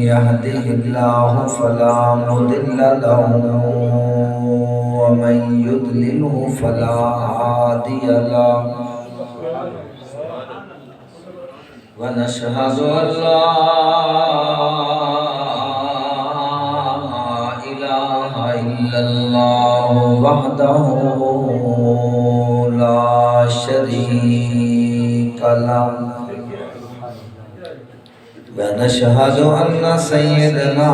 يهده الله فلا مضل له ومن يضلله فلا هادي له ونشهد أن لا إله إلا الله وحده لا شريك له ونشهد أن سيدنا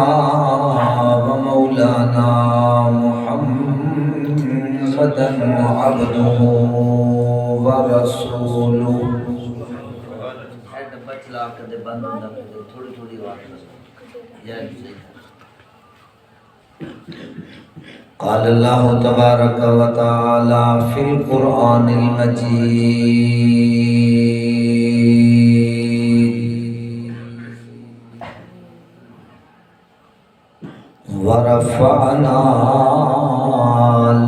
ومولانا محمدا عبده ورسوله قال الله تبارك وتعالى في القرآن المجيد ورفعنا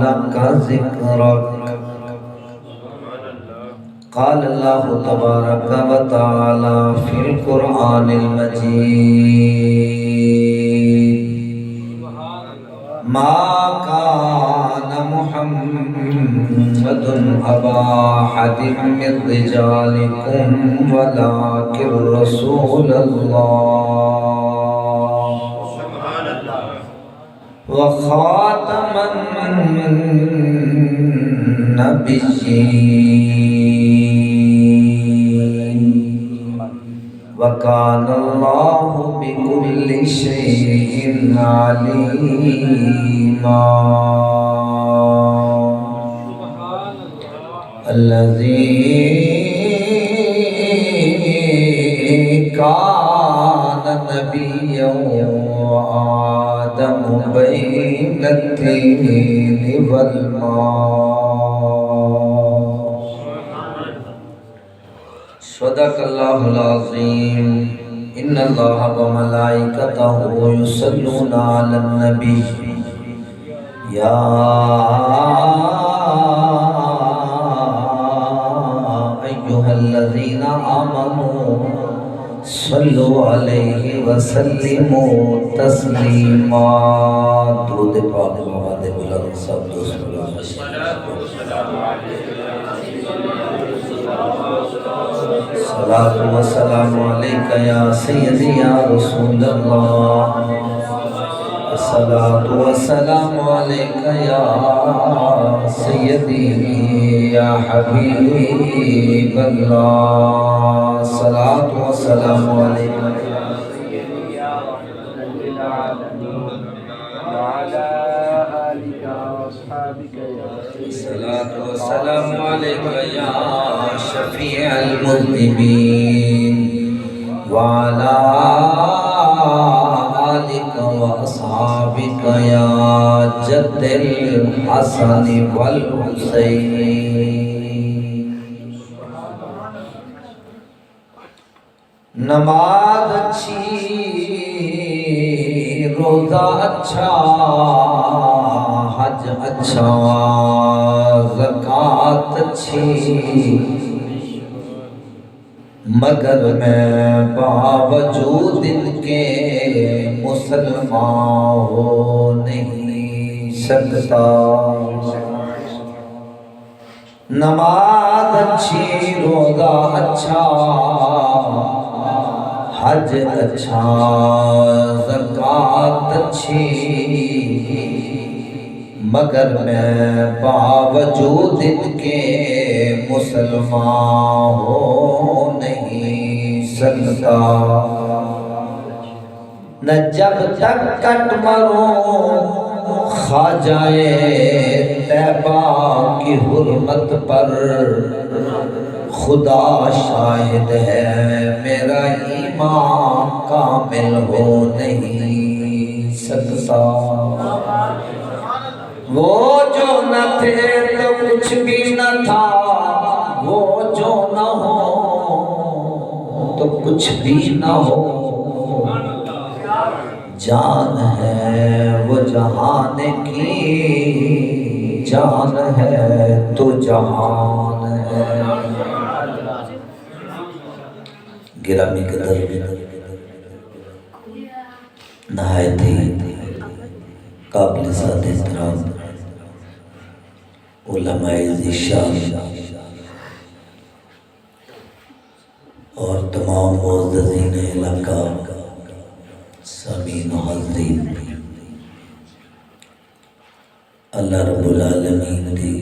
لك ذكرك قال الله تبارك وتعالى في القرآن المجيد ما كان محمد أبا أحد من رجالكم ولكن رسول الله وخاتم النبيين وكان الله بكل شيء عليما الذي كان نبيا وآدم بين الطين والماء صدق الله العظيم إن الله وملائكته يصلون على النبي يا أيها الذين آمنوا صلوا عليه وسلموا تسليما درود پاک محمد بلند سب دوست صلاة والسلام عليك يا سيدي يا رسول الله الصلاة والسلام عليك يا سيدي يا حبيب الله الصلاة والسلام عليك يا رحمة للعالمين وعلى آلك وأصحابك يا الصلاة والسلام عليك يا شفيع المذنبين وعلى آلك وأصحابك يا جد الحسن والحسين نماز اچھی روزہ اچھا حج اچھا زکوٰۃ اچھی مگر میں باوجود ان کے مسلمان ہو نہیں سکتا نماز اچھی روزہ اچھا حج اچھا زکوٰۃ اچھی مگر میں باوجود ان کے مسلمان ہو نہیں سکتا نہ جب تک کٹ مروں خواجہ طیبہ کی حرمت پر خدا شاہد ہے میرا ایمان کامل ہو نہیں سکتا وہ جو نہ تھے تو کچھ بھی نہ تھا وہ جو نہ ہو تو کچھ بھی نہ ہو جان ہے وہ جہان کی جان ہے تو جہان ہے گرامی قدر نہایت ہی قابل ذات احترام علماء ذیشان اور تمام معززین علاقہ سامعین و حاضرین، اللہ رب العالمین دی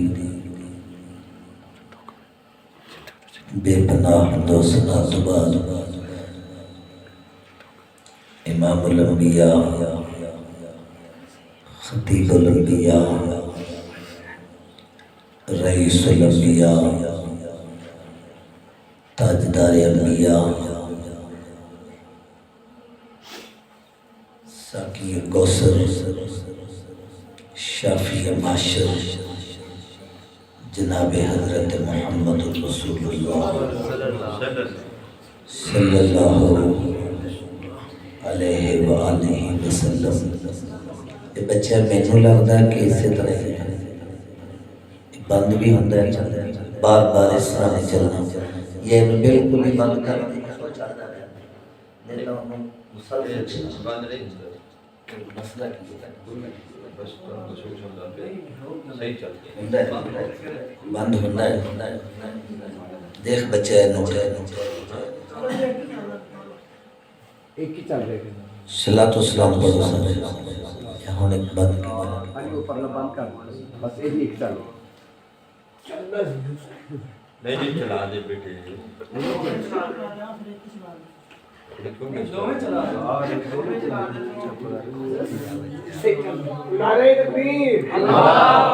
بے پناہ حمد و ثنا تو بعد امام الانبیاء، خطیب الانبیاء، رئیس الانبیاء، تاجدار انبیاء، ساقی کوثر، شافی معاشر جناب حضرت محمد رسول اللہ صلی اللہ علیہ وآلہ وسلم۔ یہ بچہ مینوں لگتا ہے کہ اسی طرح ہے، بند بھی ہوتا ہے، بار بار اس طرح نہیں چلنا، یہ بالکل ہی بند کر مسئلہ بند ہوتا ہے۔ دیکھ بچے صلاۃ و سلام پڑھو سب ہوں ایک بند چلا دے بیٹے نعرہ تکبیر، اللہ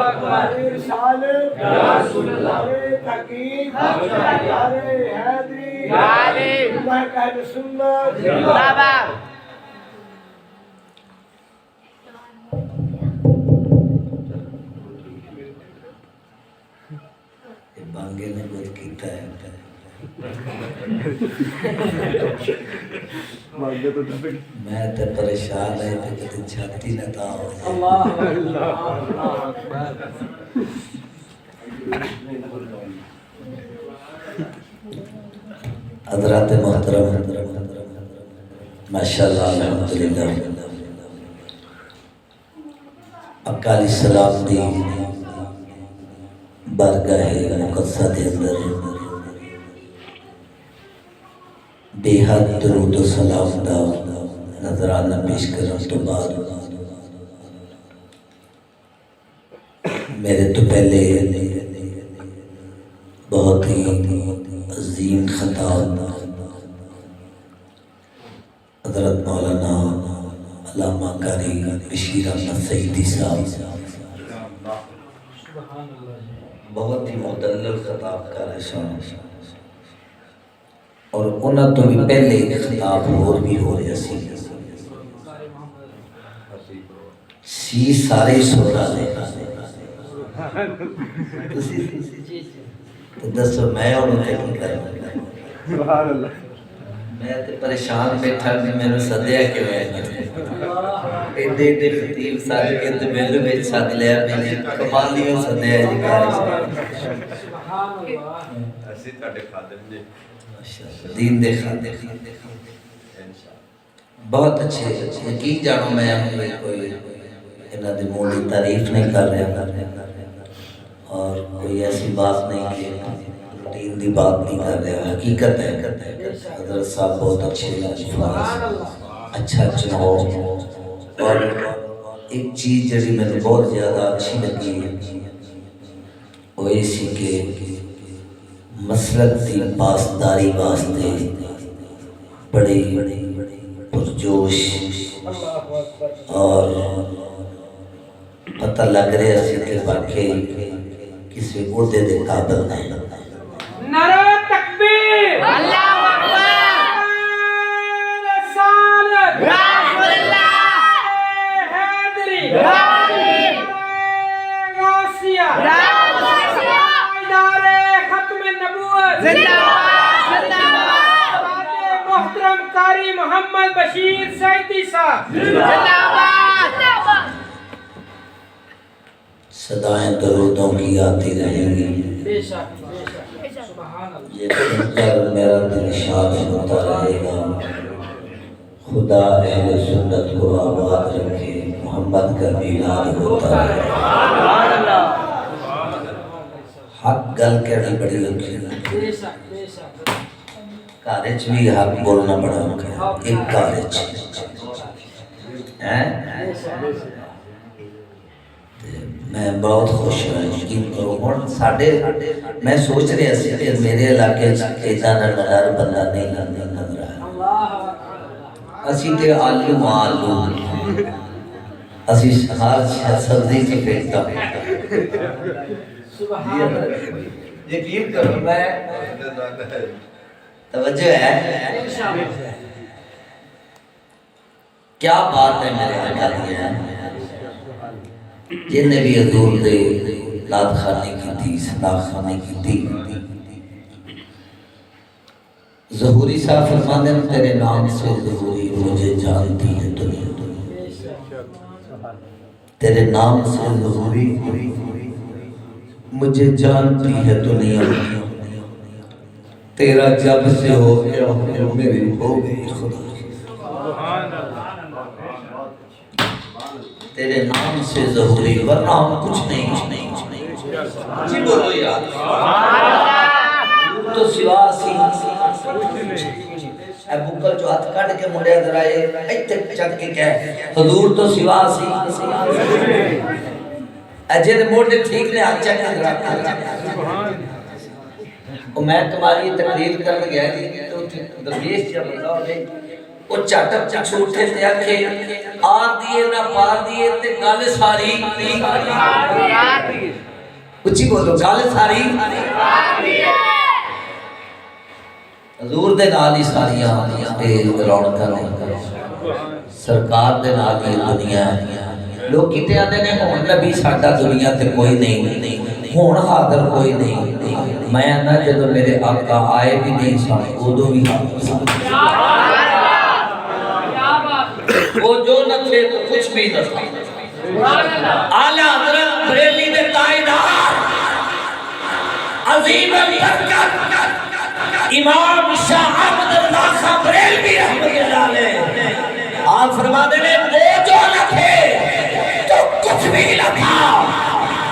اکبر، رسالت یا رسول اللہ، تحقیق، نعرہ حیدری، اللہ کا سنت زندہ باد۔ بانگے نے بہت کیتا ہے، میں تے پریشان ہے کہ کتے چھاتی نہ تا ہو جائے۔ حضرات محترم، ماشاءاللہ الحمدللہ، آقا علیہ السلام دی بارگاہ مقدسہ دے اندر بے حد درود و سلام دا نظرانہ پیش کرنے تو بعد میرے تو پہلے بہت ہی عظیم خطاب حضرت مولانا علامہ قاری بشیر احمد سعیدی صاحب بہت ہی مدلل خطاب کر رہے سن، اور انہوں تو بھی پہلے خطاب اور بھی ہو رہے سی سارے سوڑا لے تو دسو میں انہوں نے کی کروں، میں تے پریشان بیٹھا بھی میں نے صدیہ کیوں ہے ایڈے ایڈے خطیب ساتھ کے تے میلو میں ساتھ لیا میں نے کمالیوں صدیہ جی کاری اسی تاڑے خادم نے دین دے خاطر بہت اچھے یقین جانو میں کوئی انہاں دی مولی تعریف نہیں کر رہا اور کوئی ایسی بات نہیں کہ روٹین دی بات نہیں کر رہا، حقیقت ہے حضرت صاحب بہت اچھے الفاظ، اچھا چناؤ، اور ایک چیز جڑی میں بہت زیادہ اچھی لگی وہ اسی کے مسلک دی پاسداری واسطے بڑی پرجوش اور پتہ لگ رہا سی کہ واقعی کسی عہدے دے قابل نہیں۔ نعرہ تکبیر، اللہ اکبر، رسالت یا رسول اللہ، حیدری، غوثیہ، محترم قاری محمد بشیر سعیدی صاحب زندہ باد۔ صدائیں درودوں کی آتی رہیں گی، بے شک سبحان اللہ، یہ سن کر میرا دل شاد ہوتا رہے گا، خدا اہل سنت کو آباد رکھے، محمد کا میلاد ہوتا ہے۔ حق گل کہنی بڑی اوکھی ہے، کارج بھی حق بولنا بڑا اوکھا ہے، ایک کارج میں بہت خوش ہوں، یقین کرو۔ ہن ساڈے میں سوچ رہا سی کہ میرے علاقے اتنا نظر بندہ نہیں نظر آیا، اسی تے آلو اسی ہر سبزی کی پھینکتا یقین کرو، میں توجہ ہے کیا بات ہے میرے آقا دی ہے، جن نے بھی حضور دے لاد خانی کی تھی، صدا خانی کی تھی۔ ظہوری صاحب فرماتے ہیں تیرے نام سے ظہوری مجھے جانتی ہے دنیا، تیرے نام سے ظہوری مجھے جانتی ہے دنیا، تیرا جب سے ہو گیا میری ہو گئی خدا، تیرے نام سے ظہوری ورنہ ہم کچھ نہیں جی بولو یار تو سوا سی اے بکل جو ہاتھ کٹ کے منڈے ادھر آئے ایتے چک کے کہے حضور تو سوا سی اجے دے موڑے ٹھیک نے ہاتھ چک کے ادھر وہ میں تمہاری تقریر کر گیا تو درویش جب بندہ ہو جائے وہ چاٹک چھوٹے تے آکھے آر دیئے نہ پار دیئے تے گال ساری اچھی بولو گال ساری حضور دے نال ہی ساریاں تے رونقاں نے سرکار دے نال ہی دنیا ہے۔ لوگ کتے آتے نے ہون نبی ساڈا دنیا تے کوئی نہیں، ہون حاضر کوئی نہیں، میں نہ جدو میرے آقا آئے بھی نہیں سن ادو بھی حاضر سن، وہ جو نہ تھے تو کچھ بھی نہ تھا۔ اعلیٰ حضرت بریلی دے تائیدار عظیم البرکت امام شاہ احمد اللہ خان بریلوی رحمۃ اللہ علیہ آپ فرما دے وہ جو نہ تھے تو کچھ بھی نہ تھا،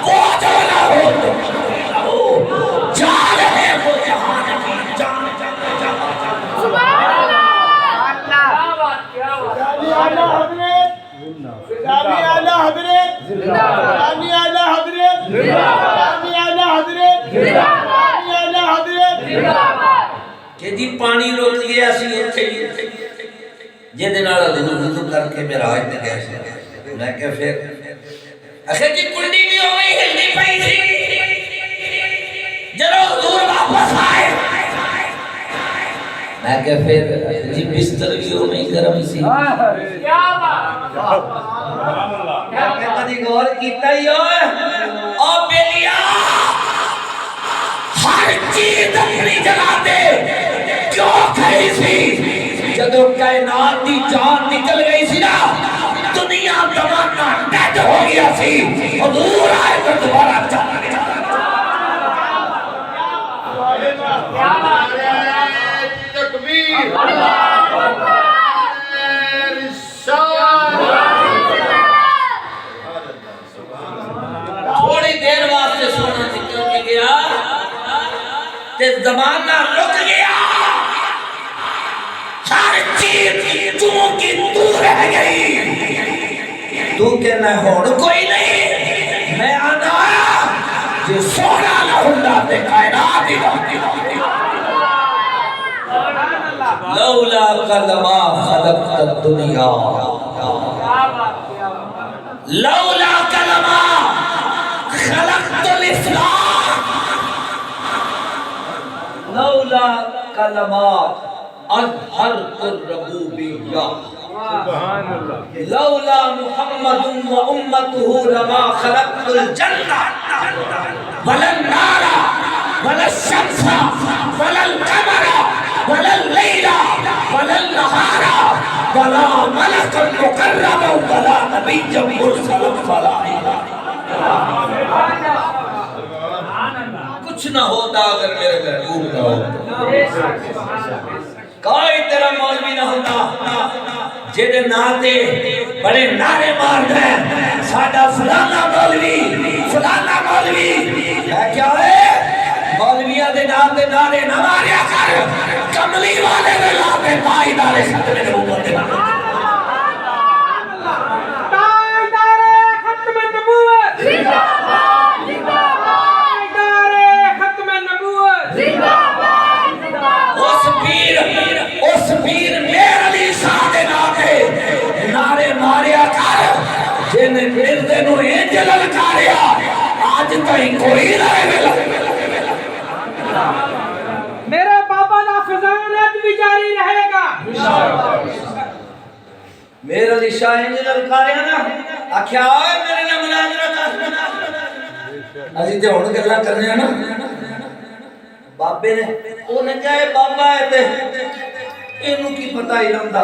وہ جو نہ ہو تو کچھ بھی نہ ہو، جا رہے وہ جہاں کی جان سبحان اللہ جامی اعلیٰ حضرت جامی اعلیٰ حضرت جامی اعلیٰ حضرت جامی اعلیٰ حضرت جامی اعلیٰ حضرت کہ جی پانی رک گیا سی اتھے جے دن آڑا دنوں وضو کر کے میرا آج تے گئے سے میں کہ پھر اکھے جی کنڈی بھی ہو گئی ہلنی پئی تھی جنہوں حضور واپس آئے میں کہ پھر جی بستر بھی ہو نہیں گرم سی کیا بات میں کہ کدی غور کیتا ہی ہو او بیلیا ہر چیز اپنی جگہ دے کیوں کھئی سی جدو کائنات دی جان نکل گئی سی نا دنیا زمانہ ڈیڈ ہو گیا سی حضور آئے تو دوبارہ چل گیا تکبیر تھوڑی دیر واسطے سونا نکل کے گیا تے زمانہ رک گیا، ہر چیز تو کی تو رہ گئی، تو کہ نہ ہون کوئی نہیں، میں آنا جو سونا نہ ہوندا تے کائنات ہی رہتی لولا کلمہ خلقت الدنیا لولا کلمہ خلقت الاسلام لولا کلمات اظہرت الربوبیہ لولا محمد و امته لما خلقت الجنہ ولا النار ولا الشمس ولا القمر ولا الليل ولا النهار ولا ملك مقرب ولا نبي مرسل ولا کچھ نہ ہوتا اگر میرے محبوب نہ ہوتا، کوئی تیرا مولوی نہ ہوتا، جیدے ناتے بڑے نعرے مارتا ہے ساڈا فلانا مولوی ہے کیا ہے مولویاں دے ناتے نعرے نہ ماریا کر کملی والے دے ناتے تاجدار ختم نبوت دے تاجدار ختم نبوت زندہ باد زندہ باد تاجدار ختم نبوت زندہ باد زندہ باد اس پیر میر علی شاہ دے ناتے نعرے ماریا کر جن مردے نو انج للکاریا آج تائیں کوئی نہ ملا میرے بابا دا فضان اج بھی جاری رہے گا میر علی شاہ انج للکاریا نا آکھیا اوے میرے نال مناظرہ کر اسی تے ہن گلاں کرنے ہیں نا بابے نے او نے کہا بابا ہے تے اینو کی پتہ ہی رہندا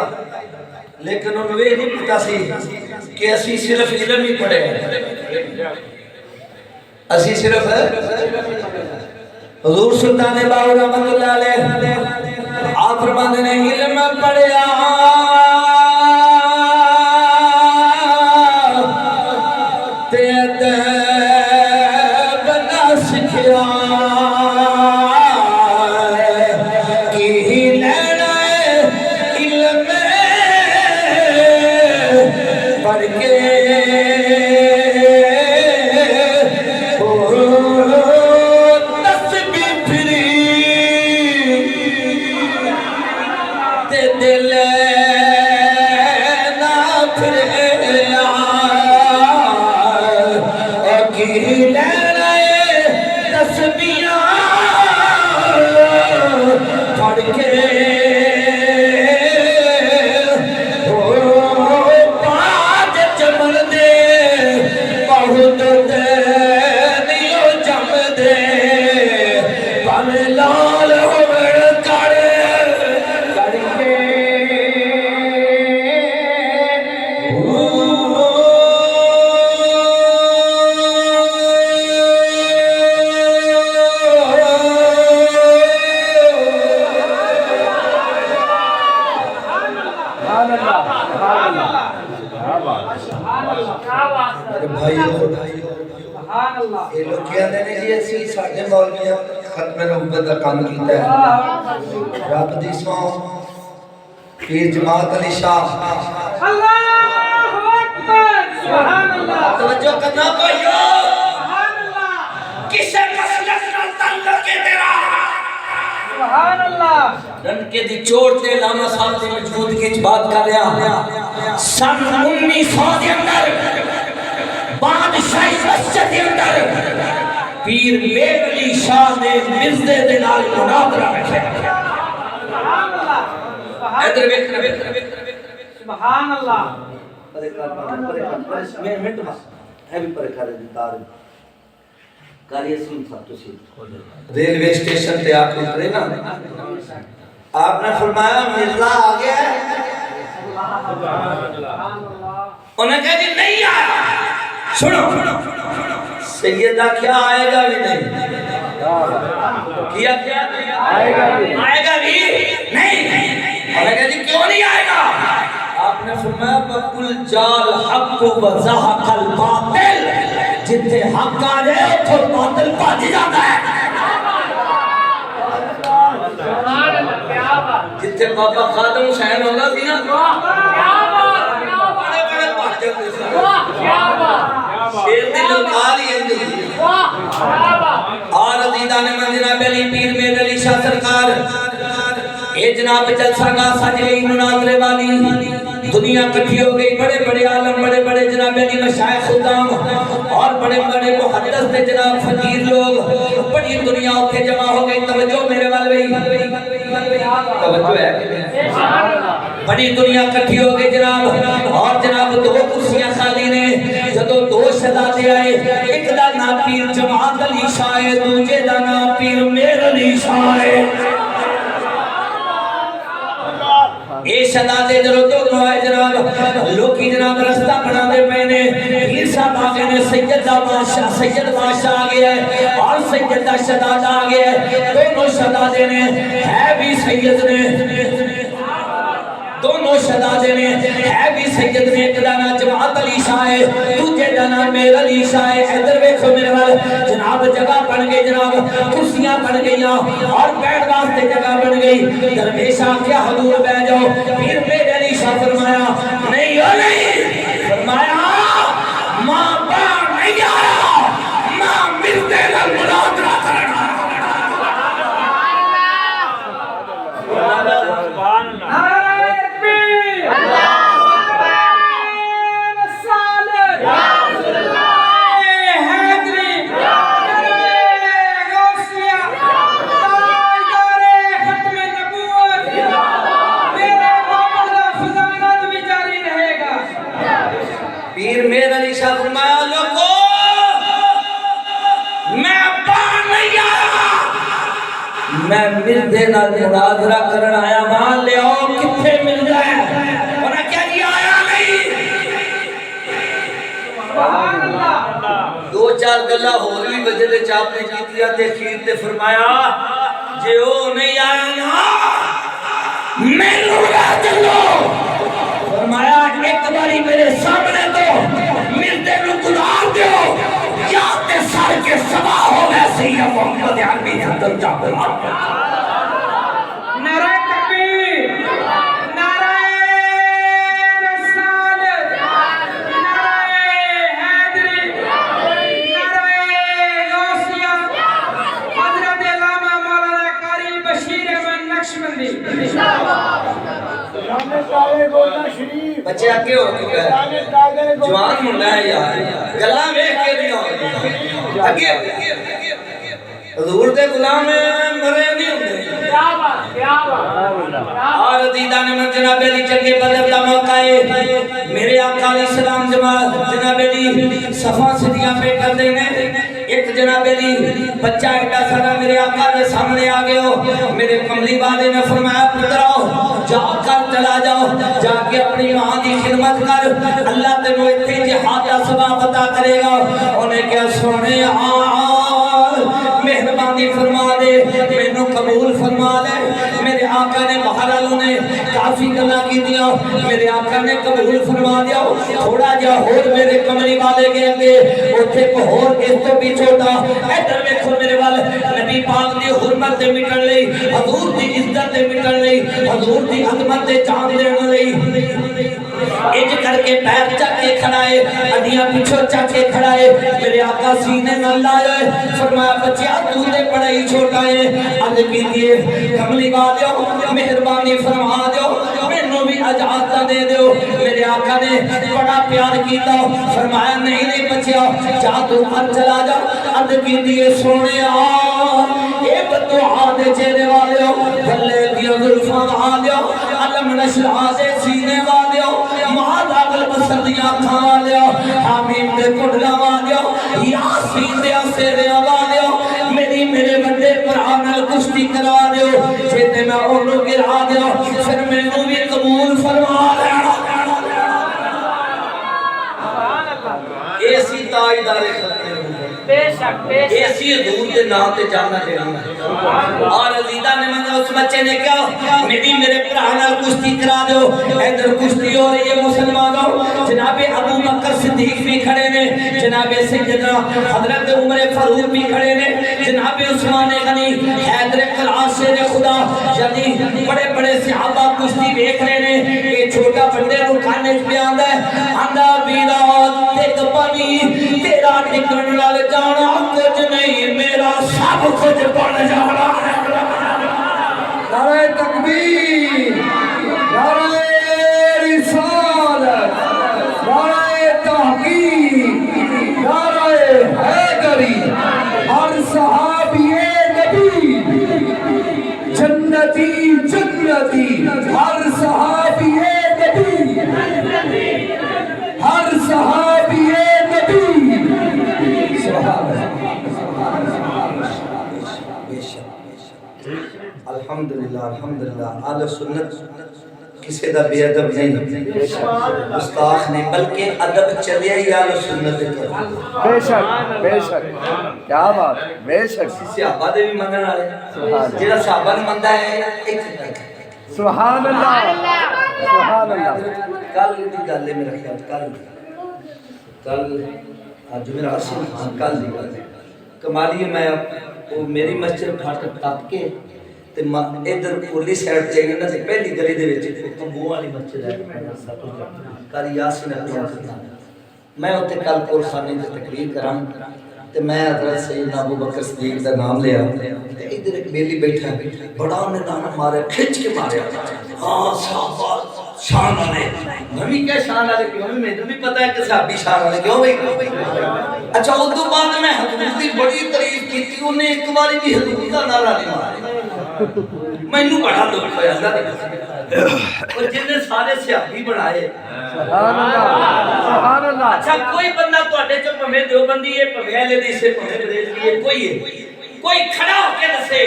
لیکن انہوں یہ نہیں پتا سی کہ اسی صرف علم ہی پڑھے اسی صرف حضور سلطان باہو رحمت اللہ علیہ آپ فرماتے نے علم پڑھیا تے ادب نہ سکھیا یہ لوگ کیا دینے جی ایسی ساڑھے مولویاں ختم نبوت کا کام کیتا ہے رب دی سو پیر جماعت علی شاہ اللہ اکبر سبحان اللہ توجہ کرنا پائیو سبحان اللہ کسے مسلک نہ تعلق ہے تیرا سبحان اللہ ڈنکے دی چوٹ تے علامہ صاحب دی موجودگی وچ بات کر رہا سن 1900 دے اندر بادشاہی مسجد کے اندر پیر میر علی شاہ نے مرزے دے نال مناظرہ رکھا سبحان اللہ ادھر ویکھ سبحان اللہ پرے کر میں منٹ بس ہے بھی پرے کر دیدار کاریہ سن تھا تو سی ریلوے اسٹیشن تے آ کے اترے نا آپ نے فرمایا مرزا آ گیا ہے انہیں کہا جی نہیں آیا سنو سیدہ کیا آئے گا بھی نہیں کیا آئے گا بھی نہیں انہیں کہا جی کیوں نہیں آئے گا آپ نے فرمایا بکل جال حق و زحق الباطل جتے حق آ جائے تو باطل پاج جاتا ہے جتے بابا خادم حسین ہوگا بھی نا بڑے بڑے پاجے شیر دل کاری اندھی اور عزیزان من جناب علی پیر میر علی شاہ سرکار اے جناب جلسہ گاہ سجلے مناظرے والی دنیا کٹھی ہو گئی بڑے بڑے عالم بڑے بڑے جناب علی مشایخ خدام اور بڑے بڑے محدث تے جناب فقیر لوگ بڑی دنیا اٹھے جمع ہو گئی توجہ میرے والوی توجہ ہے بڑی دنیا کٹھی ہو گئی جناب اور جناب دو کرسیاں خالی نے جدو دو شہزادے آئے ایک دا نام پیر جماعت علی شاہ ہے دوجے دا نام پیر میر علی شاہ ہے اے شہزادے جدو دونوں آئے جناب لوکی جناب رستہ بنا دے پہنے پیر صاحب آگے نے سید بادشاہ آگے ہے اور سید شہزادہ آگے ہے دونوں شہزادے نے ہے بھی سید نے دونوں شہزادے نے ہے بھی سید نے ایک دا نام جماعت علی شاہ ہے دوجے دا نام میر علی شاہ ہے ادھر ویکھو میرے وال جناب جگہ بن گئی جناب کرسیاں بن گئیاں اور بیٹھ واسطے جگہ بن گئی درویش آکھیا حضور بیٹھ جاؤ پھر میر علی شاہ فرمایا نہیں ہو نہیں فرمایا ماں باپ نہیں آیا ماں ملتے نہ مناظرہ کرنا پیر میر علی شاہ فرمایا لوگو میں باہر نہیں آیا میں مردے نال مناظرہ کرن آیا مان لے آؤ کتھے مل جائے انہاں کیا جی آیا نہیں دو چار گلا ہور بھی وجہ دے چاپ نے کیتیا تے خیر تے فرمایا جے او نہیں آیا نا میں لڑا چلو فرمایا ایک باری میرے سامنے تو مردے نو گزار دیو یا تے سر کے سوا ہو ویسے ہی محمد عربی اندر جا کر نعرہ تکبیر نعرہ رسالت نعرہ حیدری نعرہ غوثیہ حضرت علامہ مولانا قاری بشیر احمد نقشبندی بچے آگے ہو چکا ہے جوان منڈا ہے یار گلا ویکھ کے نہیں ہو آگے حضور دے غلام مرے نہیں ہوندے کیا بات اور عزیزاں نے من جناب علی چنگے بدر دا موقع ہے میرے آقا علیہ السلام جماعت جناب علی صفا صدیاں پہ کر دینے ایک جناب علی بچہ ایڈا سارا میرے آقا دے سامنے آ گئے ہو میرے کملی والے نے فرمایا پتراؤ جا کر چلا جاؤ جا کے اپنی ماں دی خدمت کر اللہ تینوں اتنے جہاد دا ثواب عطا کرے گا انہیں کیا سونے مہربانی فرما دے مینوں قبول فرما دے میرے آقا نے بہرحال نے کافی گلا کی دیا میرے آقا نے قبول فرما دیا تھوڑا جا ہور میرے کملی والے کے اگے اوتھے کو ہور اس تو بھی چھوٹا ادھر ویکھو میرے وال نبی پاک دی حرمت تے مٹن لئی حضور دی عزت تے مٹن لئی حضور دی عظمت تے جان دین لئی اج کر کے پیر چک کے کھڑا ہے اڈیاں پیچھے چک کے کھڑا ہے میرے آقا سینے نال لائے فرمایا بچیا تو تے بڑا ہی چھوٹا ہے عرض کیجئے کملی والو مہربانی فرما دیو مینوں بھی اجازت دے دیو میرے آقا نے بڑا پیار کیتا فرمایا نہیں نہیں بچیا جا تو گھر چلا جا عرض کیجئے سونیا اے بدعا دے چہرے والو بھلے دی زلفاں والو علم نشرا دے سینے والو مہادا قلب سردیاں کھا لیا حامیم دے کڈلا والو یاسین دے سیرے والو میری میرے بڑے پرانل کشتی کرا دیو جیتے میں انہوں گرا دیو پھر میں انہوں بھی قبول فرما لینا ایسی تاجدار خطے ایسی حضور دے نام تے جانا دینا اور عزیزہ نے منگا اس بچے نے کیا میری میرے پرانال کشتی کرا دو ایدر کشتی ہو رہی ہے مسلمانوں جناب ابو بکر صدیق بھی کھڑے نے جناب سیدنا حضرت عمر فاروق بھی کھڑے نے جناب عثمان غنی حیدر قلعہ نے خدا یعنی بڑے بڑے صحابہ کشتی دیکھ رہے نے یہ چھوٹا بندے رو کھانے پہ آندہ ہے آندہ بیرا تیک پانی تیرا نکلن والے جانا کچھ نہیں میرا سب کچھ بڑھ جانا ہے نعرہ تکبیر نعرہ رسالت نعرہ تحقیق نعرہ حیدری ہر صحابی نبی جنتی جنتی ہر صحابی نبی ہر صحابی نبی الحمدللہ الحمدللہ اہل سنت کسی دا بے ادب نہیں گستاخ نہیں بلکہ ادب چلے ہی اہل سنت کا بے شک کیا بات بے شک صحابہ دے بھی منن والے جڑا صحابہ نے مندا ہے ایک سبحان اللہ سبحان اللہ کل کی گل ہے میرا خیال کل جمعرات سے کل دی گل ہے کمالی میں وہ میری مسجد پھاٹک ٹپ کے تے ادھر پولی سائڈ تے گئے نا تے پہلی گلی دے وچ تمبو والی مسجد ہے کل یاسین اکرم میں اوتے کل کول خانے تے تقریر کراں تے میں حضرت سیدنا ابو بکر صدیق دا نام لیا تے ادھر ایک بیلی بیٹھا بڑا نے دانا مارے کھچ کے ماریا ہاں صحابہ شان والے نبی کیا شان والے کیوں میں بھی پتہ ہے کہ صحابی شان والے کیوں بھائی اچھا اس تو بعد میں حضور دی بڑی تعریف کیتی اونے ایک باری بھی حضور دا نعرہ نہیں مارا مینوں بڑا دکھ ہویا اللہ دی قسم اور جن نے سارے صحابی بنائے سبحان اللہ سبحان اللہ اچھا کوئی بندہ تواڈے چ بھویں دیوبندی ہے بھویں اہل حدیث ہے بھویں بریلوی ہے کوئی کھڑا ہو کے دسے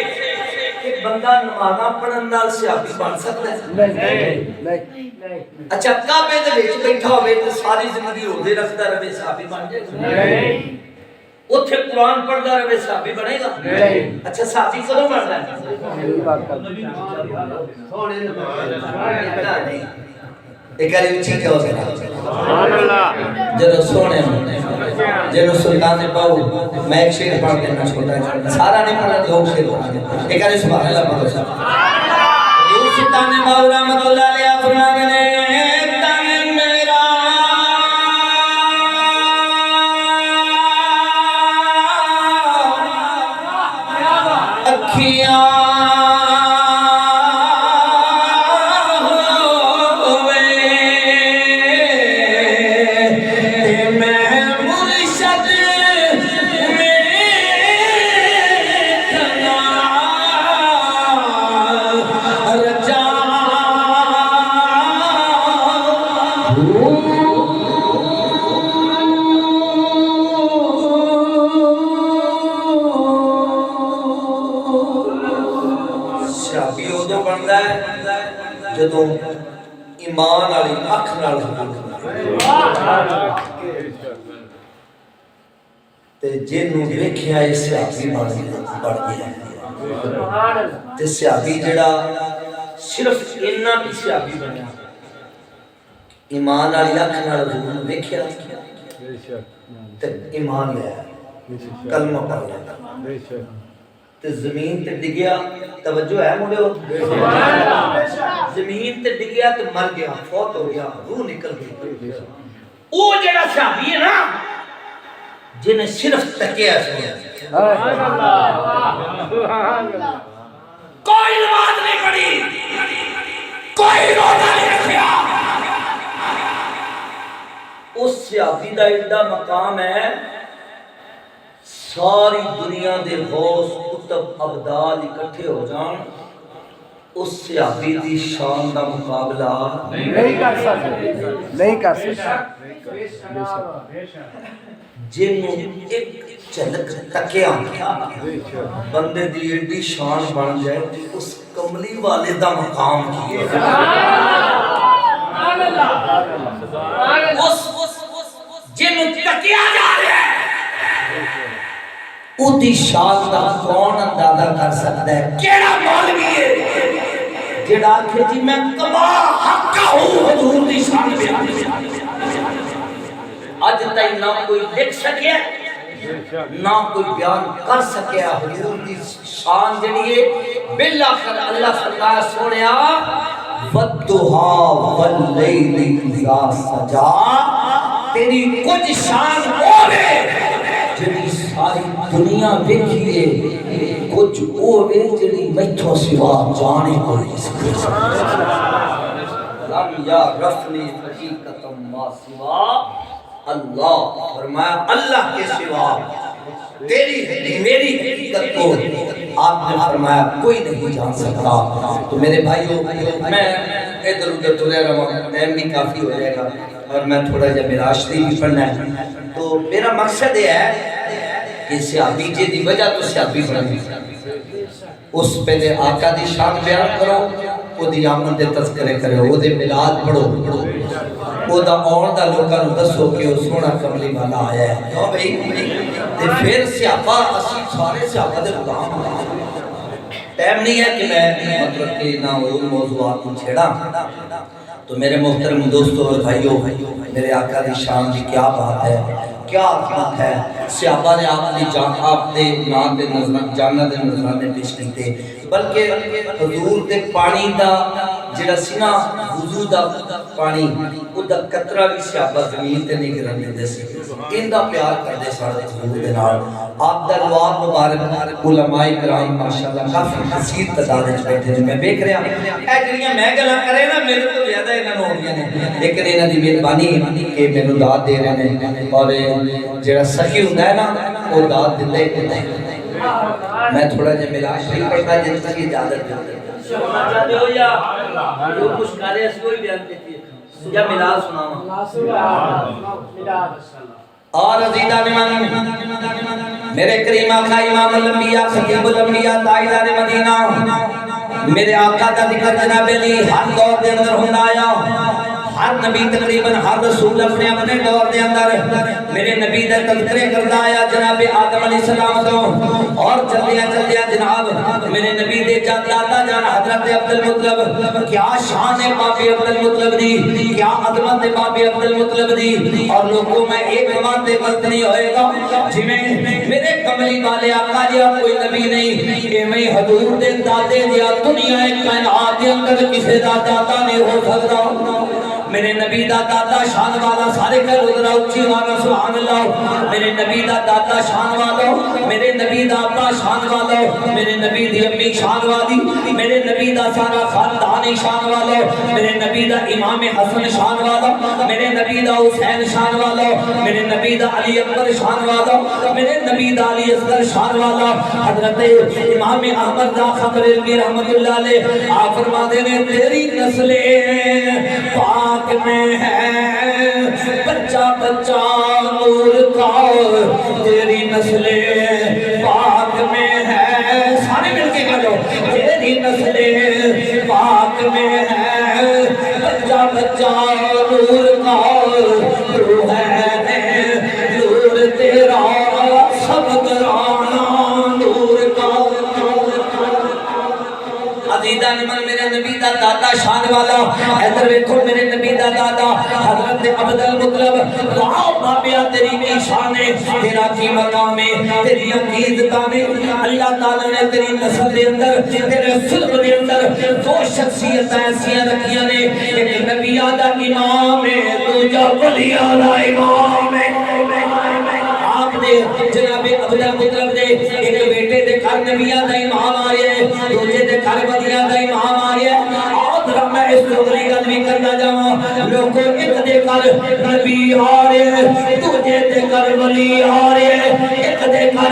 کہ بندہ نمازاں پڑھن نال صحابی بن سکتا ہے نہیں اچھا کعبے دے وچ بیٹھا ہوے تے ساری زندگی روزے رکھدا رہے صحابی بن جائے گا نہیں اوتھے قرآن پڑھدا رہے صحابی بنے گا نہیں اچھا صحابی کدوں بندا ہے میری بات کر سونے نہیں ایک بار اچھی کہو سبحان اللہ جدو سونے جنو سلطان باؤ میں ایک شیر پڑھ دینا چھوٹا ہے سارا نہیں پڑھا دو شیر پڑھ دینا ایک آنے سبحان اللہ پڑھو سبحان سلطان باؤ رحمت اللہ علیہ فرمانے نے تن میرا اکھیاں جدوں ایمان والی اکھ نال تے جنوں ویکھیا اے صحابی بن گیا تے صحابی جڑا صرف اتنا بھی صحابی بنیا ایمان والی اکھ نال حضور ویکھیا تے ایمان لے کلمہ پڑھ لیا تے زمین تے ڈگیا توجہ ہے مڑے زمین تے ڈگیا تے مر گیا فوت ہو گیا روح نکل گئی او جڑا صحابی ہے نا جنہیں صرف تکیا سبحان اللہ کوئی نماز نہیں پڑھی کوئی روزہ نہیں رکھا اس صحابی دا ایڈا مقام ہے ساری دنیا دے غوث قطب ابدال اکٹھے ہو جان اس صحابی دی شان دا مقابلہ نہیں کر سکتے جنوں ایک جھلک تکیا بندے دی ایڈی شان بن جائے اس کملی والے دا مقام کی ہے اس جنوں تکیا جا رہا ہے او دی شان دا کون اندازہ کر سکتا ہے کیڑا مولوی ہے جڑا کہ جی میں کما حق ہوں حضور دی شان بیان اج تک نہ کوئی لکھ سکیا نہ کوئی بیان کر سکیا حضور دی شان جڑی ہے بالآخر اللہ فرمایا سونیا والضحیٰ واللیل اذا سجا تیری کچھ شان ہوے جڑی ساری دنیا دیکھیے کچھ ہوے جڑی میتھوں سوا جانے کوئی سکے لم یا رفنی حقیقت ما سوا اللہ فرمایا اللہ کے سوا تیری میری حقیقت کو آپ نے فرمایا کوئی نہیں جان سکتا. تو میرے بھائیوں میں ادھر ادھر تلے رہا ٹائم بھی کافی ہو جائے گا اور میں تھوڑا جا میرا شریف بھی پڑھنا ہے. تو میرا مقصد یہ ہے کہ صحابی جی دی وجہ تو صحابی بنی اس پہلے آقا دی شان بیان کرو او دی آمد دے تذکرے کرو او دے ملاد پڑھو او دا آن دا لوگاں نوں دسو کہ او سونا کملی والا آیا ہے. کیوں بھائی تے پھر صحابہ اسی سارے صحابہ دے غلام ٹائم نہیں ہے کہ میں مطلب کہ نہ اور موضوعات کو چھیڑا. تو میرے محترم دوستوں اور بھائیوں، میرے آقا دی شان دی کیا بات ہے، کیا عظمت ہے. صحابہ نے آپ دی نام دے جاننا دے نذرانے پیش کیتے، بلکہ حضور دے پانی دا جڑا سی نا وضو دا پانی او دا قطرہ بھی صحابہ زمین تے نہیں گرن دیندے سی. ایندا پیار کردے سارے حضور دے نال. آپ دا لواب مبارک علماء کرام ماشاءاللہ کافی کثیر تعداد وچ بیٹھے نے. میں دیکھ رہا اے جڑیاں میں گلاں کرے نا میرے تو زیادہ انہاں نوں ہوندیاں نے، لیکن انہاں دی مہربانی کہ مینوں داد دے رہے نے. اور جڑا سخی ہوندا ہے نا او داد دیندا ہی ہوندا ہے. میں تھوڑا جہا ملاش نہیں پڑھتا جن کی اجازت دیتے چاہتے ہو یا جو کچھ کرے اس کو ہی بیان دیتی ہے یا ملال سنانا. اور عزیزان ایمان، میرے کریم آقا امام الانبیاء خطیب الانبیاء تاجدار مدینہ، میرے آقا کا ذکر جناب علی ہر دور دے اندر ہوندا آیا. ہر نبی تقریباً ہر رسول اپنے اپنے دور دے اندر میرے نبی دا تذکرے کرتا آیا جناب آدم علیہ السلام تو. اور چلیا جناب میرے نبی دے دادا جان حضرت عبد المطلب، کیا شان ہے باب عبد المطلب دی، کیا عظمت ہے باب عبد المطلب دی. اور لوگوں میں ایک بات تے غلط نہیں ہوئے گا، جویں میرے کملی والے آقا جیا کوئی نبی نہیں، ایویں حضور دے دادے جیا دنیا کائنات دے اندر کسے دا دادا نہیں ہو سکتا. میرے نبی دا دادا شان والا، سارے کہہ لو ذرا اچھی والا سبحان اللہ. میرے نبی دا دادا شان والا، میرے نبی دا ابا شان والا، میرے نبی دی امی شان والی، میرے نبی دا سارا خاندان شان والا، میرے نبی دا امام حسن شان والا، میرے نبی دا حسین شان والا، میرے نبی دا علی اکبر شان والا، میرے نبی دا علی اصغر شان والا. حضرت امام احمد دا خبر علمی رحمت اللہ علیہ آپ فرماتے ہیں تیری نسل پاک میں ہے بچہ بچہ نور کا، تیری نسل پاک میں ہے، سارے مل کے کہو تیری نسل پاک میں ہے بچہ بچہ نور کا. روح ہے نور تیرا سب گرانا نور کا. عزیزان من میرے نبی دا دادا شان والا، ادھر دیکھو میرے نبی دا دادا حضرت عبد المطلب. واہ بابیا تیری کی شان ہے، تیرا کی مقام ہے، تیری عقیدت ہے. اللہ تعالی نے تیری نسل دے اندر، تیرے صلب دے اندر دو شخصیت ایسیاں رکھیاں نے، ایک نبیوں دا امام ہے، دوجا ولیاں دا امام ہے. آپ نے جناب عبد المطلب دے ایک بیٹے دے گھر نبیوں دا امام آ رہا ہے، دوجے دے گھر ولیاں دا امام آ رہا ہے. اور ذرا میں اس دوسری گل بھی کرنا جاواں، لوگوں ایک دے گھر نبی آ رہے ہیں، دوجے دے گھر ولی آ رہے ہیں، ایک دے گھر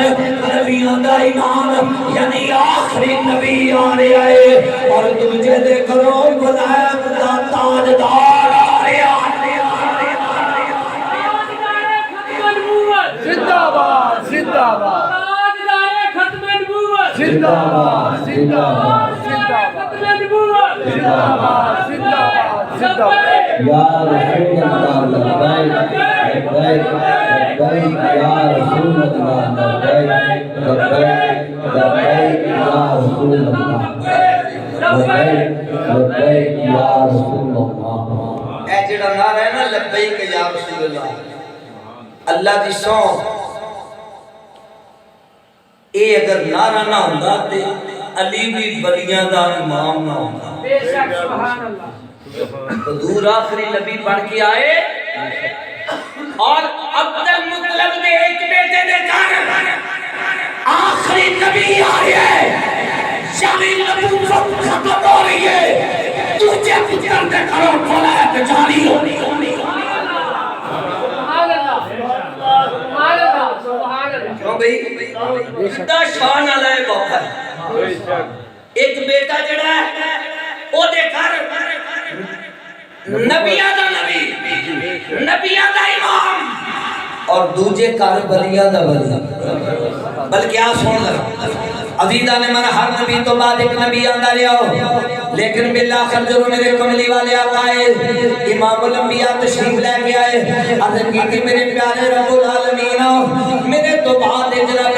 نبیوں دا امام یعنی آخری نبی آ رہا ہے، اور دوجے دے گھروں ملائک دا تاجدار آ رہا ہے. زندہ باد زندہ باد زندہ باد زندہ باد زندہ باد زندہ باد زندہ باد زندہ باد. یا رسول اللہ لبیک لبیک لبیک یا رسول اللہ لبیک لبیک لبیک یا رسول اللہ لبیک لبیک یا رسول اللہ. اے جڑا نعرہ ہے نا لبیک یا رسول اللہ، اللہ دی سو اے اگر نعرہ نہ ہوندا تے علی بھی ولیاں دا امام نہ ہوندا. بے شک سبحان اللہ. حضور آخری نبی بن کے آئے اور عبد المطلب نے ایک بیٹے دے گھر آخری نبی آئے، یعنی نبوت ختم ہو رہی ہے، تجھے پتر دے گھروں ولایت جاری ہونی. کیوں بھئی اتنا شان والا ہے بابا. ایک بیٹا جڑا ہے او دے گھر نبیوں دا نبی، نبیوں دا امام، اور دوجے گھر ولیاں دا ولی. بلکہ آپ سن لو عزیزان من، ہر نبی تو بعد ایک نبی آندا رہا، لیکن بالآخر جو میرے کملی والے آقا آئے امام الانبیاء تشریف لے کے آئے، عرض کی کہ میرے پیارے رب العالمین میرے تو بعد جناب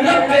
90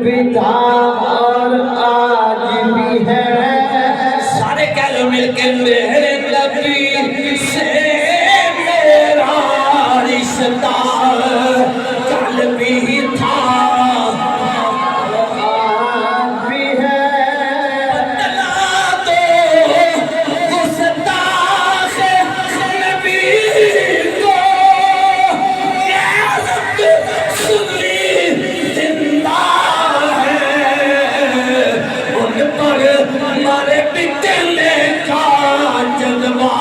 بھی تھا اور آج بھی ہے سارے کہہ لو مل کے میرے نبی سے میرا رشتہ کل بھی تھا آج بھی ہے بتلا دو گستاخ نبی کو قیامت سنی زندہ ہے ان پر مارے بتنے کا جلوہ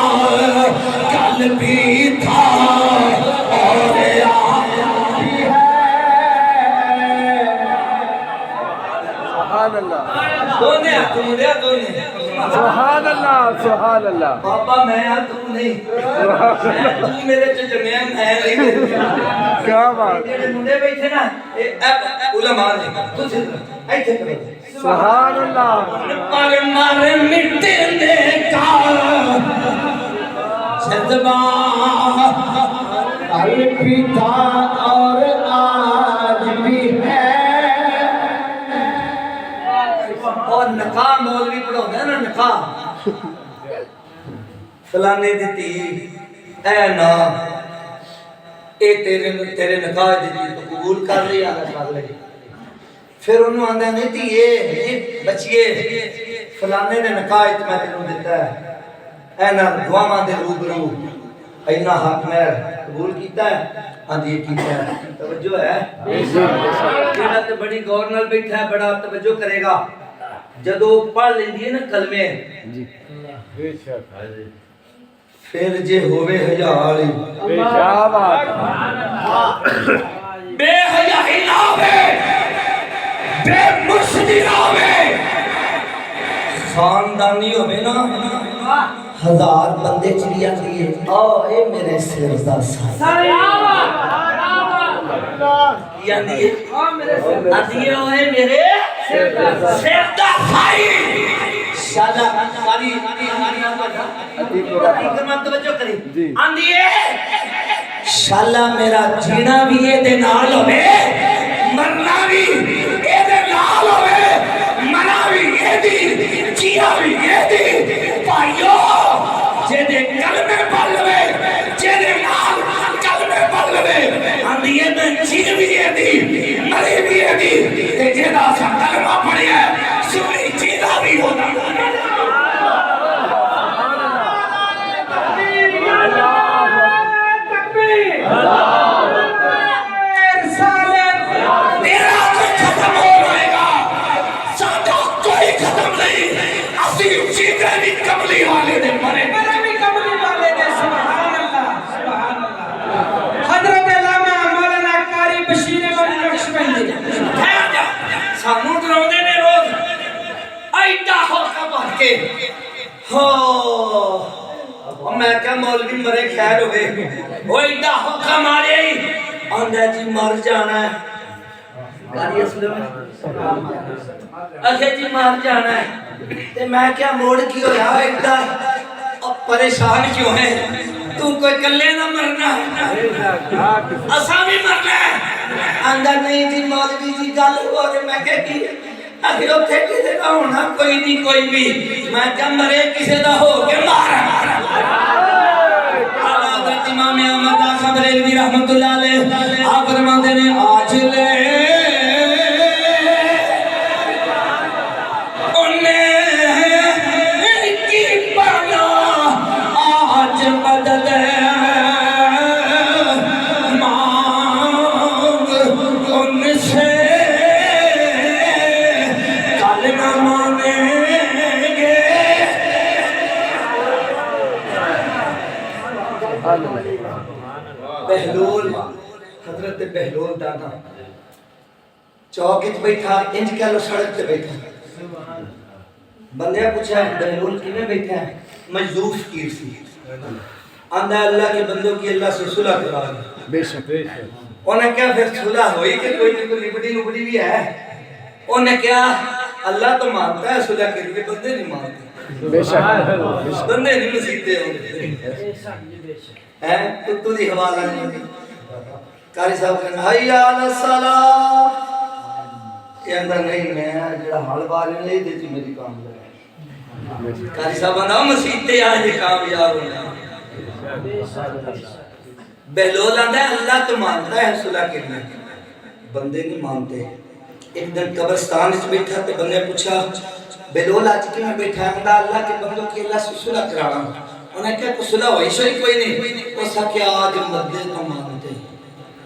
کل بھی تھا اور آج بھی ہے سبحان اللہ دونے تم دیا دونے سبحان اللہ سبحان اللہ بابا میں تم نہیں تم میرے چ جمع میں نہیں کیا بات جڑے منڈے بیٹھے نا اے علماء نے تسی ایتھے کرو سبحان اللہ پر مر مٹنے کا جذبہ کل بھی تھا اور آج بھی ہے اور نکاح مولوی پڑھاਉਂدا ہے نا نکاح فلانے دی تھی اے نا اے تیرے نکاح دی تھی تو قبول کر لیا کر لے پھر انہوں آندا نہیں تھی یہ بچیے فلانے نے نکاح میں تینوں دیتا ہے اے نا دعاواں دے روبرو اینا حق میں قبول کیتا ہے ہاں جی کیتا ہے توجہ ہے جڑا تے بڑی غور نال بیٹھا ہے بڑا توجہ کرے گا جدو پڑھ لیندی ہے نا کلمے بے شک پھر جے ہووے حیا والی کیا بات بے حیائی نہ ہوے بے مرشدی نہ ہوے خاندانی ہوے نا ہزار بندے چڑیا دیے آ اے میرے سر دا سایہ یعنی ادیے ہوئے میرے سر دا سایہ شالا ہماری توجہ کری آندیے شالا میرا جینا بھی اے دے نال ہوے مرنا بھی اے دے نال ہوے منا بھی اے دی جیا بھی اے دی بھائیو جے دے کلمے پڑھ لوے جے دے نال کلمے پڑھ لوے آندیے میں جی بھی اے دی مری بھی اے دی تے جے دا سا کلمہ پڑھیا سنی جینا بھی ہوتا کملی والے دے مرے بھی کملی والے نے سبحان اللہ سبحان اللہ حضرت علامہ مولانا قاری بشیر احمد نقشبندی سانو ڈراوندے نے روز ایڈا ہوکا بھر کے ہو میں کیا مولوی مرے خیر ہوئے وہ ایڈا ہوکا مارے آندا جی مر جانا ہے قاری اسلم اکھے جی مر جانا ہے تے میں کیا موڑ کی ہویا ایڈا اب پریشان کیوں ہے تو کوئی کلے نہ مرنا اساں بھی مرنا ہے آندا نہیں جی مولوی جی گل ہو رہے میں کہ کی اکھے اوتھے کسے دا ہونا کوئی نہیں کوئی بھی میں کیا مرے کسے دا ہو کے مار حضرت امام احمد آقا بریلوی رحمت اللہ علیہ آپ فرماتے نے آج لے مدد مانگ ان سے کلمہ مانیں گے بہلول حضرت بہلول دانا چوک وچ بیٹھا انج کہہ لو سڑک تے بیٹھا بندے پوچھا بہلول کیویں بیٹھا ہے مجذوف فقیر سی آندہ اللہ کے بندوں کی اللہ سے صلح کرا دی بے شک انہیں کیا پھر صلح ہوئی کہ کوئی لبڑی لبڑی بھی ہے انہیں کیا اللہ تو مانتا ہے صلح کے لیے بندے نہیں مانتے بے شک بندے نہیں مسیحتے ہوں تو دی حوالہ نہیں قاری صاحب کہنا حی علی الصلاۃ یا کہندا نہیں میں جڑا حل بارے نے دے تے میری کامیابی قاری صاحب بندہ مسجد تے آ کے کامیاب ہونا بہلول آندا ہے اللہ تو مانتا ہے صلح کرنا بندے نہیں مانتے ایک دن قبرستان وچ بیٹھا تے بندے پوچھا بہلول آج کیوں بیٹھا ہے اللہ کے بندوں کی اللہ سے صلح کرانا انہیں کہا کہ صلح ہوئی شوئی کوئی نہیں اس کہ آج مدد تو مانتے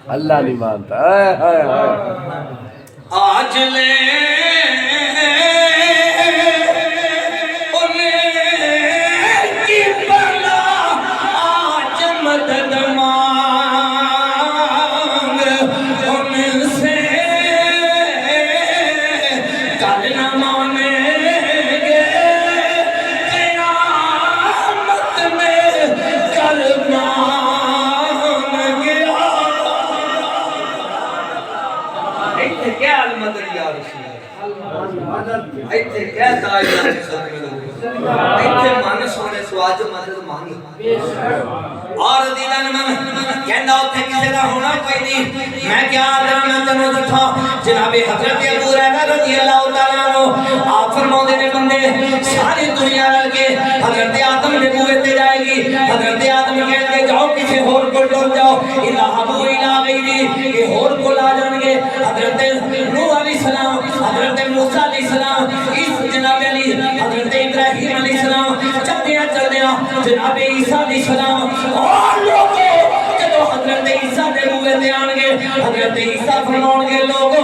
اللہ نہیں مانتا آج لے انہیں کی بلا آج مدد مانگ ان سے کل نہ مانیں گے قیامت میں کل مان گیا ایتھے کیا المدد یا رسول اللہ ایتھے کیا دائرہ ختم لوگ ایتھے من سونے سواج مدد مانگ اور دیدن من کہنا اتھے کسی کا ہونا کوئی نہیں میں کیا آدھر میں تنو دکھا جناب حضرت ابو ہریرہ رضی اللہ تعالیٰ عنہ آپ فرماؤں دے بندے ساری دنیا رل کے حضرت آدم نے بوئے تے جائے گی حضرت آدم کہہ کے جاؤ کسی ہور کو ڈول جاؤ الہبو الہ غیری یہ ہور کو لا جان گے حضرت نوح علیہ السلام حضرت موسیٰ علیہ السلام اس جناب علی حضرت ابراہیم علیہ السلام چل دیا جناب عیسیٰ علیہ السلام اور لوگوں جدو حضرت عیسیٰ دے بوئے تے آن گے حضرت عیسیٰ فرماؤں گے لوگوں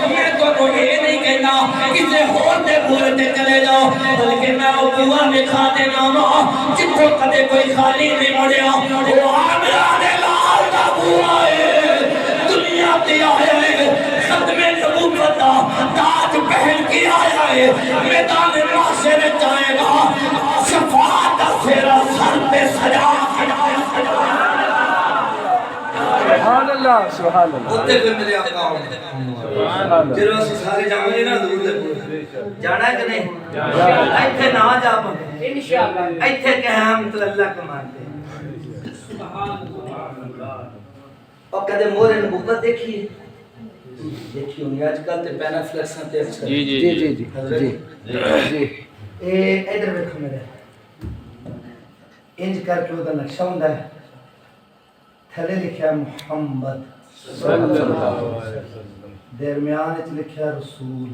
میں تو یہ نہیں کہنا کسے ہور دے بوئے تے چلے جاؤ بلکہ میں وہ بوا میں کھا دینا ماں جتوں کدے کوئی خالی نہیں مڑیا وہ آمران لال کا بوا ہے دنیا تے آیا ہے ختم نبوت دا تاج پہن کے آیا ہے میدان معاشر جائے گا شفاعت دا سیرا سر پہ سجا سبحان اللہ سبحان اللہ ہوتے پھر میرے آقا ہوں جب اسی سارے جانے نا دور دے پورے جانا ہے کہ نہیں ایتھے نہ جا پکے انشاءاللہ ایتھے کہ ہم تو اللہ کو مانتے ہیں سبحان اللہ اور کدے مورے نبوت دیکھیے دیکھیے ہونی آج کل تے پینا فلیکساں تے اچھا جی جی جی جی جی ادھر دیکھو میرے انج کر کے وہ نقشہ ہوندا ہے تھلے لکھا محمد صلی اللہ علیہ وسلم درمیان وچ لکھا رسول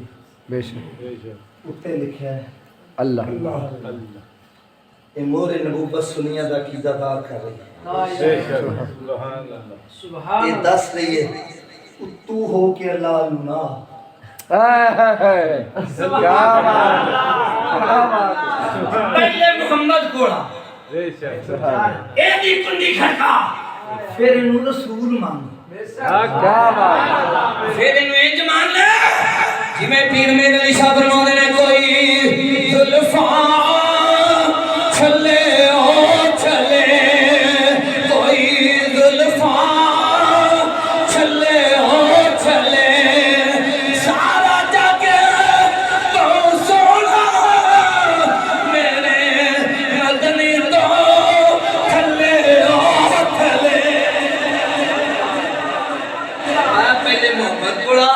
بے شک اوتے لکھا ہے اللہ اے مور نبوت سنیا دا عقیدہ دار کر رہی ہے بے شک سبحان اللہ یہ دس رہی ہے تو ہو کے اللہ لنا کیا بات کیا بات پہلے محمد کوڑا بے شک سبحان ایک ہی کنڈی کھڑکا پھر انہوں رسول مانگ کیا بات پھر انہوں انج مان لے جی میں پیر میرے علی شاہ فرمانے نے کوئی ظلفاں چھلے او چھلے کوئی ظلفاں چھلے او چھلے سارا جگ تو سونا میرے مدنی تو چھلے او چھلے پہلے محمد کوڑا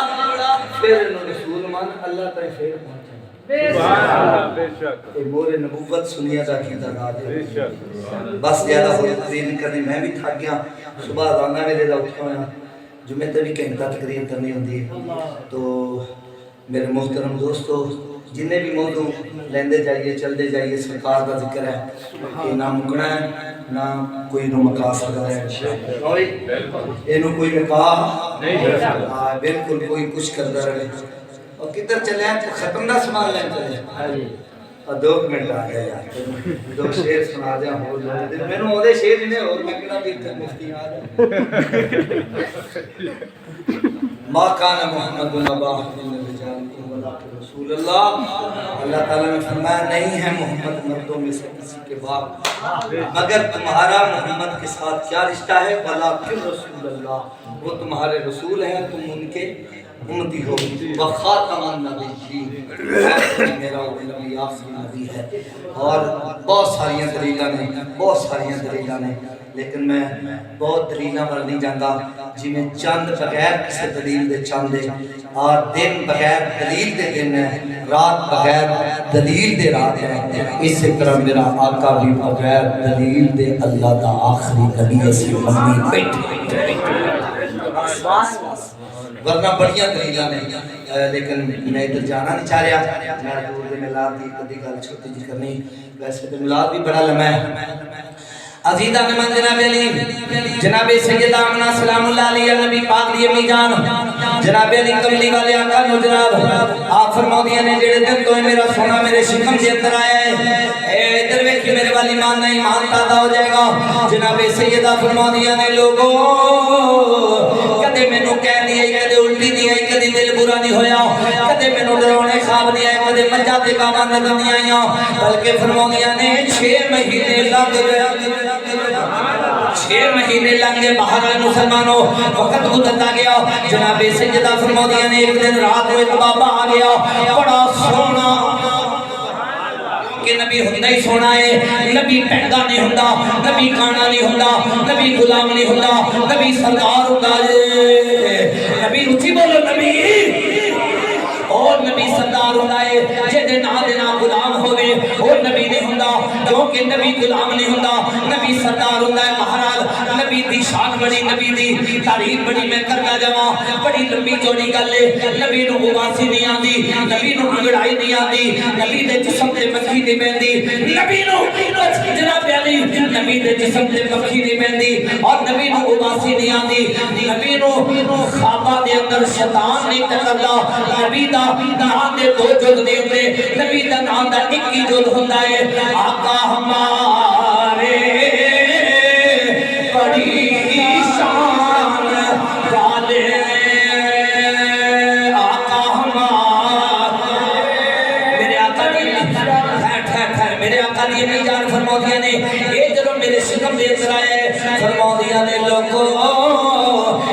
پھر انہوں رسول مان اللہ تعالی خیر پہنچا سبحان اللہ بے شک اے مور نبوت سنیا دا عقیدہ دار بے ہے شک بس زیادہ ہو تقریر کرنی میں بھی تھک گیا صبح رانا میرے دا اٹھا ہوا جمعے تے بھی گھنٹہ تقریر کرنی ہوندی ہے تو میرے محترم دوستو جنہیں بھی موضوع لیندے جائیے چلتے جائیے سرکار کا ذکر ہے یہ نہ مکنا ہے نہ کوئی نو مکا سکتا ہے یہ کوئی مکا بالکل کوئی کچھ کرتا رہے اور کدھر چلے ہیں تو ختم نہ سمان لیں چلے اور 2 منٹ آ گئے یار 2 شعر سنا دیا ہو جائے میں نے وہ شعر نہیں اور میں کہنا بھی تک مفتی آ جائے ما کان محمد نبا رجالکم ولکن رسول اللہ اللہ تعالیٰ نے فرمایا نہیں ہے محمد مردوں میں سے کسی کے باپ مگر تمہارا محمد کے ساتھ کیا رشتہ ہے ولکن رسول اللہ وہ تمہارے رسول ہیں تم ان کے امتی ہو وخاتم النبیین میرا نبی آخری نبی ہے. اور بہت ساری دلیلاں نے لیکن میں بہت دلیلاں پر نہیں جانتا جی میں چند بغیر کسی دلیل دے چند دے اور دن بغیر دلیل دے دن ہے رات بغیر دلیل دے رات ہے. اس طرح میرا آقا بھی بغیر دلیل دے اللہ دا آخری نبی سے امید بیٹھے ورنہ بڑیاں دلیلاں نے لیکن میں ادھر جانا نہیں چاہ رہا. میں دور دے ملاد دی کدی گل چھوٹی جی کرنی ویسے تو ملاد بھی بڑا لمحہ ہے. عزیزہ نمان جناب علی جناب سیدہ آمنہ سلام اللہ علیہ نبی پاک دی امی جان جناب علی کملی والے آقا نو جناب آپ فرما دیا نے جڑے دن تو میرا سونا میرے شکم دے اندر آیا ہے ادھر ویکھی میرے والی مان نہیں مان تازہ ہو جائے گا. جناب سیدہ فرما دیا نے لوگوں کدے میں نو کہہ دیا کدے الٹی نہیں آئی کدے دل برا نہیں ہویا کدے میں نو ڈرونے خواب نہیں آئے کدے مجھا دے کاما نظر نہیں آئیا بلکہ فرما دیا نے 6 مہینے لگ گیا 6 مہینے لنگے باہر مسلمانوں وقت گزرتا گیا. جناب سیدہ فرما دیا نے ایک دن رات میں بابا آ گیا بڑا سونا کہ نبی ہندہ ہی سونا ہے نبی پہنگا نہیں ہندہ نبی کانا نہیں ہندہ نبی غلام نہیں ہندہ نبی سردار ہندہ نبی اچھی بولو نبی اور نبی سردار ہندہ ہے جہدے نا دینا غلام ہوئے اور نبی نہیں ہندہ کیونکہ نبی غلام نہیں ہندہ نبی سردار ہندہ ہے. مہاراج نبی دی شان بڑی نبی دی تاریخ بڑی میں کرنا جاواں بڑی لمبی چوڑی گل ہے. نبی نو اواسی نہیں آندی نبی نو انگڑائی نہیں آندی نبی دے جسم تے مکھی نہیں بہندی نبی نو جناب علی نبی دے جسم تے مکھی نہیں بہندی اور نبی نو اواسی نہیں آندی نبی نو خواباں دے اندر شیطان نہیں ٹکردا. نبی دا نام دے 2 جز نہیں ہوندے نبی دا نام دا ایک ہی جز ہوندا ہے. آقا ہمارے بڑی شان والے آقا ہمارے میرے آقا دی ٹھہر میرے آقا دی امی جان فرما دیا نے یہ جب میرے شکم دے اندر آئے فرما دیا نے لوگوں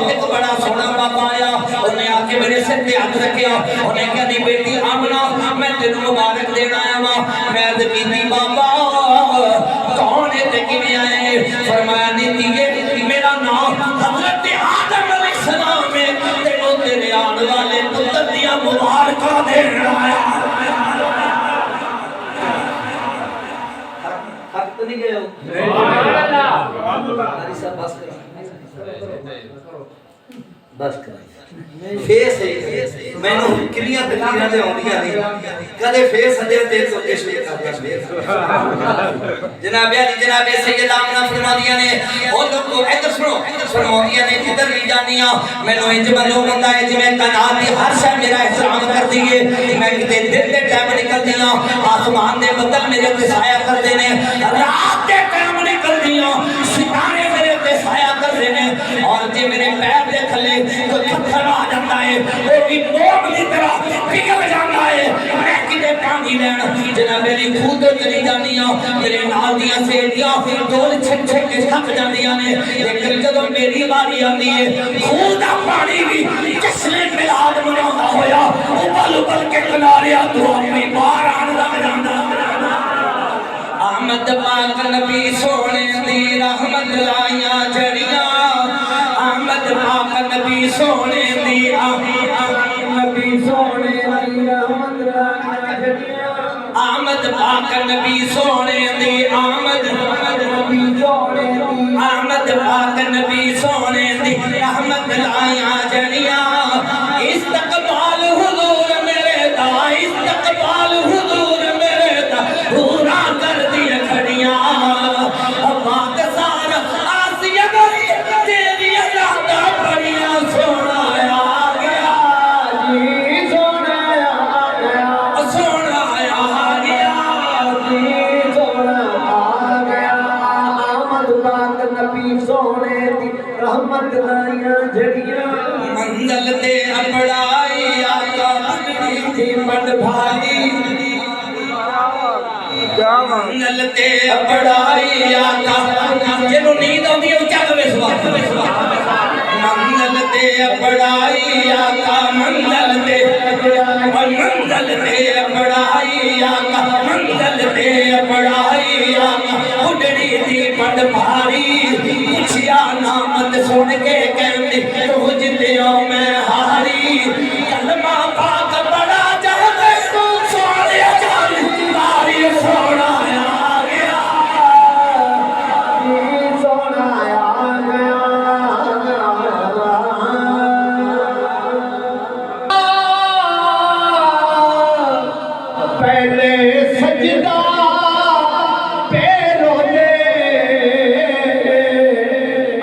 ایک بڑا سونا بابا آیا انہیں آ کے میرے سر پہ ہاتھ رکھیا انہیں کہا دی بیٹی آمنہ میں تینوں مبارک دینا آیا ماں میں عرض کی بابا کون ہے تے کیویں آئے فرمایا نہیں دیے میرا نام حضرت آدم علیہ السلام ہے تینوں تیرے آنے والے پتر دیا مبارکہ دینا آیا. حق تو نہیں گئے ہو بس کرائی فیس ہے میں نے کلیاں تقریرہ دے ہوندیاں نہیں کدے فیس ہدے تے تو کے شوی کرتا جناب جناب سیدہ آمنہ فرما دیا نے او لوگوں ادھر سنو دیا نے جدھر بھی جانیاں میں نو انج معلوم ہوتا ہے جی میں کائنات دی ہر شے میرا احترام کر دیے میں کتے دل دے ٹائم نکل دیاں آسمان دے بدل میرے تے سایہ کر دینے رات دے ٹائم نکل دیاں ستارے میرے تے سایہ کر دینے اور جی میرے پیر دے تھلے کوئی پتھر آ جاتا ہے وہ بھی موم کی طرح پگھل جاتا ہے میں کدے پانی لین جناب میری خود چلی جانیاں میرے نال دیاں سہیلیاں ڈول چھک چھک کے تھک جاندیاں نے لیکن جب میری باری آندی ہے خود پانی بھی جشن میلاد مناتا ہویا ابل ابل کے کنارے تو اپنی بار آن لگ جانا. احمد پاک نبی سونے دی رحمت لائیاں جڑیاں احمد پاک نبی سونے دی نبی سونے دی رحمت لائیاں جڑیاں احمد پاک نبی سونے دی احمد نبی سونے دی احمد پاک نبی سونے دی رحمت لائیاں جڑیاں استقبال حضور میرے دا استقبال حضور میرے دا پورا کر دیا کھڑیاں بات سار آسیہ گئی تیری اللہ بڑیاں سونا آ گیا جی سونا آ گیا سونا آ گیا جی سونا آ گیا آمد پاک نبی سونے دی رحمت لائیاں جڑیاں منزل تے اپڑائی آقا بنی تھی بڑ بھاری منزل تے اپڑائی آقا جنہوں نیند آندی ہے اچھا کرے سوا منزل دے بڑائی آقا منزل دے بڑائی آقا منزل دے بڑائی آقا اڈڑی دی پڑ پاری پوچھیا نامت سن کے کہندی روج دیو میں ہاری کلمہ پاک بڑا جاتے سونے جان تاری سونا آ گیا سونا آ گیا پہلے سجدہ پیروں نے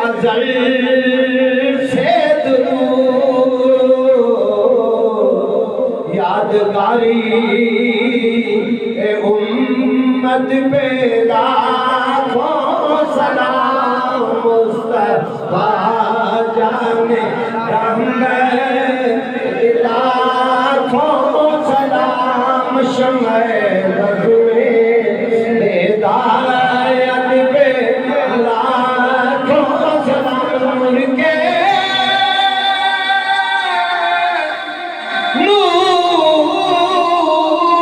ازل سے درود یادگاری امت پہ لاکھوں سلام مصطفیٰ جان رحمت لاکھوں سلام شمع رضوے ہدایت پہ لاکھوں سلام ان کے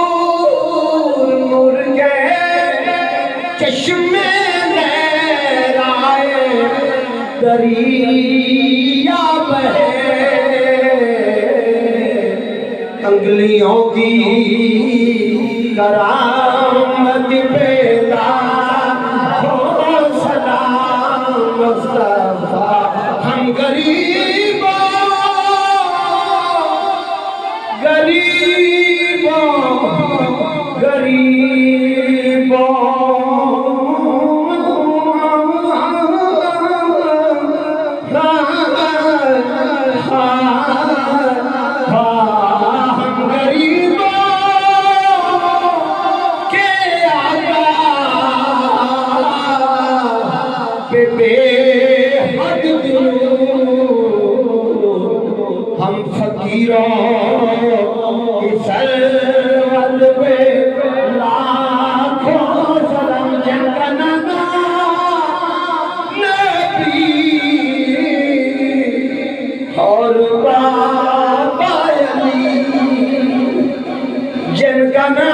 نور کے چشمے لہرائے دریا بہے انگلیوں کی کرامت پہ لاکھوں سلام مصطفیٰ ہم غریبوں ہم فقیروں کی سرحد پہ لاکھوں سلام جنگنا نبی اور بابا علی جنگنا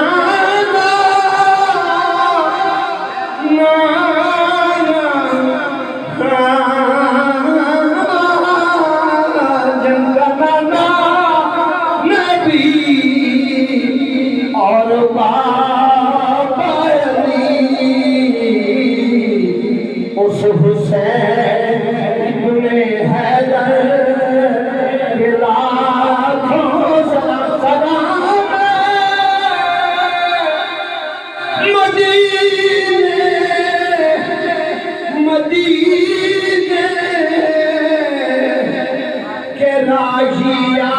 اس حسین ابن حیدر کے لاکھوں سلام مدینے کے راجیہ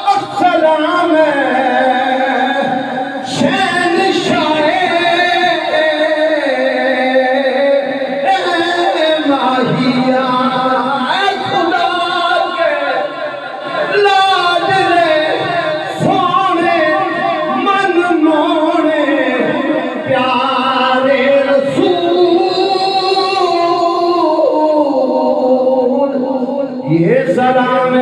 السلام یہ سلام